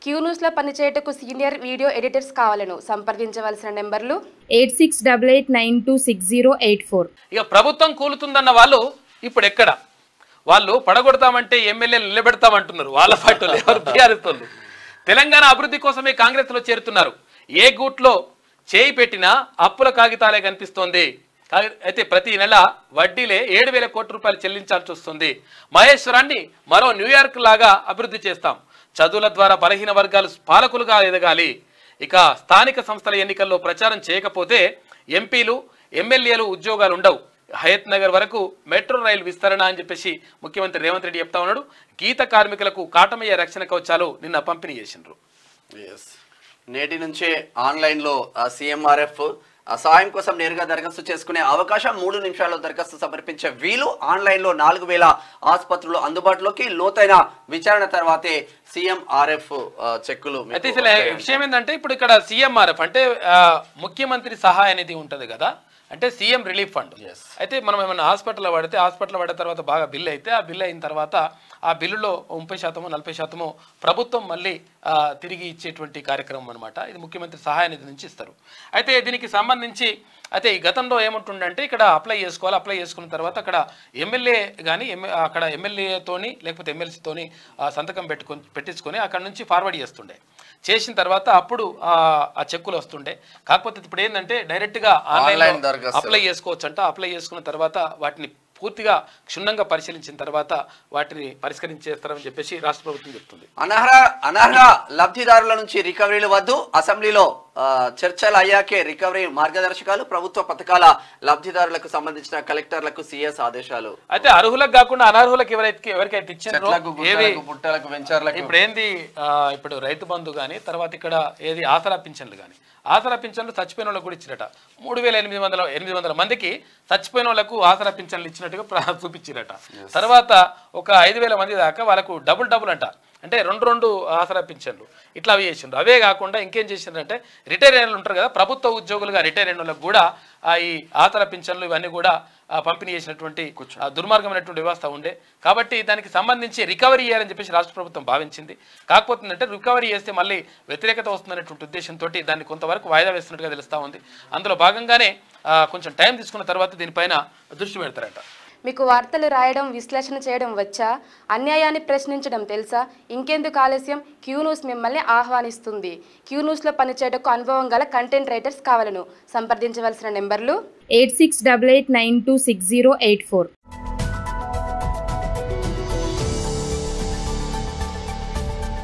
Queue న్యూస్లో పనిచేయటకు senior video editors కావాలను. సంప్రదించవలసిన నెంబర్లు 8688926084. ఇక ప్రభుత్వం కూలుతుందన్న వాళ్ళు ఇప్పుడు ఎక్కడ? వాళ్ళు పడగొడతామంటే ఎమ్మెల్యేలు నిలబెడతామంటున్నారు. వాళ్ళ పార్టీలు ఎవరు బీఆర్ఎస్. తెలంగాణ అభివృద్ధి కోసమే కాంగ్రెస్లో చేరుతున్నారు. ఏ గూట్లో చేయి పెట్టినా అప్పుల కాగితాలే కనిపిస్తోంది. అయితే ప్రతి నెల వడ్డీలే 7,000 కోట్ల రూపాయలు చెల్లించాల్సి వస్తుంది. మహేశ్వరాన్ని మరో న్యూయార్క్ లాగా అభివృద్ధి చేస్తాం. చదువుల ద్వారా బలహీన వర్గాలు పాలకులుగా ఎదగాలి. ఇక స్థానిక సంస్థల ఎన్నికల్లో ప్రచారం చేయకపోతే ఎంపీలు ఎమ్మెల్యేలు ఉద్యోగాలు ఉండవు. హయత్ నగర్ వరకు మెట్రో రైలు విస్తరణ అని చెప్పేసి ముఖ్యమంత్రి రేవంత్ రెడ్డి చెప్తా ఉన్నాడు. గీత కార్మికులకు కాటమయ్యే రక్షణ కవచాలు నిన్న పంపిణీ చేసిండ్రు. నేటి నుంచే ఆన్లైన్లో CMRF సహాయం కోసం నేరుగా దరఖాస్తు చేసుకునే అవకాశం. 3 నిమిషాల్లో దరఖాస్తు సమర్పించే వీలు. ఆన్లైన్లో 4,000 ఆసుపత్రులు అందుబాటులోకి. లోతైన విచారణ తర్వాతే CMRF చెక్కులు. అయితే విషయం ఏంటంటే ఇప్పుడు ఇక్కడ CMRF అంటే ముఖ్యమంత్రి సహాయ నిధి ఉంటుంది కదా, అంటే సీఎం రిలీఫ్ ఫండ్. అయితే మనం ఏమైనా హాస్పిటల్లో పడితే హాస్పిటల్లో పడిన తర్వాత బాగా బిల్ అయితే ఆ బిల్ అయిన తర్వాత ఆ బిల్లులో 30% 40% ప్రభుత్వం మళ్ళీ తిరిగి ఇచ్చేటువంటి కార్యక్రమం అనమాట. ఇది ముఖ్యమంత్రి సహాయ నిధి నుంచి ఇస్తారు. అయితే దీనికి సంబంధించి అయితే ఈ గతంలో ఏముంటుందంటే ఇక్కడ అప్లై చేసుకోవాలి. అప్లై చేసుకున్న తర్వాత అక్కడ ఎమ్మెల్యే కానీ అక్కడ ఎమ్మెల్యేతోని లేకపోతే ఎమ్మెల్సీతోని సంతకం పెట్టించుకొని అక్కడ నుంచి ఫార్వర్డ్ చేస్తుండే. చేసిన తర్వాత అప్పుడు ఆ చెక్కులు వస్తుండే. కాకపోతే ఇప్పుడు ఏంటంటే డైరెక్ట్గా ఆన్లైన్ అప్లై చేసుకోవచ్చు అంట. అప్లై చేసుకున్న తర్వాత వాటిని పూర్తిగా క్షుణ్ణంగా పరిశీలించిన తర్వాత వాటిని పరిష్కరించేస్తారని చెప్పేసి రాష్ట్ర ప్రభుత్వం చెప్తుంది. అనర్హ లబ్ధిదారుల నుంచి రికవరీలు వద్దు. అసెంబ్లీలో చర్చలు అయ్యాకే రికవరీ మార్గదర్శకాలు. ప్రభుత్వ పథకాల లబ్ధిదారులకు సంబంధించిన కలెక్టర్లకు CS ఆదేశాలు. అయితే అర్హులకు కాకుండా అనర్హులకు ఎవరికైతే ఇచ్చారో ఇప్పుడు ఏంది ఇప్పుడు రైతు బంధు కానీ తర్వాత ఇక్కడ ఏది ఆసరా పింఛన్లు కానీ ఆసరా పింఛన్లు చచ్చిపోయిన వాళ్ళకు కూడా ఇచ్చిరట. 3,800 మందికి చచ్చిపోయిన వాళ్ళకు ఆసరా పింఛన్లు ఇచ్చినట్టుగా చూపించిరట. తర్వాత ఒక 5,000 మంది దాకా వాళ్ళకు డబుల్ అంట, అంటే 2 ఆసరా పింఛన్లు ఇట్లా అవి చేసిండ్రు. అవే కాకుండా ఇంకేం చేసిండ్రంటే రిటైర్ అయిన ఉంటారు కదా, ప్రభుత్వ ఉద్యోగులుగా రిటైర్ అయిన వాళ్ళకు కూడా ఈ ఆసరా పింఛన్లు ఇవన్నీ కూడా పంపిణీ చేసినటువంటి దుర్మార్గమైనటువంటి వ్యవస్థ ఉండే. కాబట్టి దానికి సంబంధించి రికవరీ చేయాలని చెప్పేసి రాష్ట్ర ప్రభుత్వం భావించింది. కాకపోతే అంటే రికవరీ చేస్తే మళ్ళీ వ్యతిరేకత వస్తుందనేటువంటి ఉద్దేశంతో దాన్ని కొంతవరకు వాయిదా వేస్తున్నట్టుగా తెలుస్తూ ఉంది. అందులో భాగంగానే కొంచెం టైం తీసుకున్న తర్వాత దీనిపైన దృష్టి పెడతారట. మీకు వార్తలు రాయడం విశ్లేషణ చేయడం వచ్చా? అన్యాయాన్ని ప్రశ్నించడం తెలుసా? ఇంకెందుకు ఆలస్యం? క్యూ న్యూస్ మిమ్మల్ని ఆహ్వానిస్తుంది. క్యూ న్యూస్లో పనిచేయటకు అనుభవం గల కంటెంట్ రైటర్స్ కావాలను. సంప్రదించవలసిన నెంబర్లు 8688926084.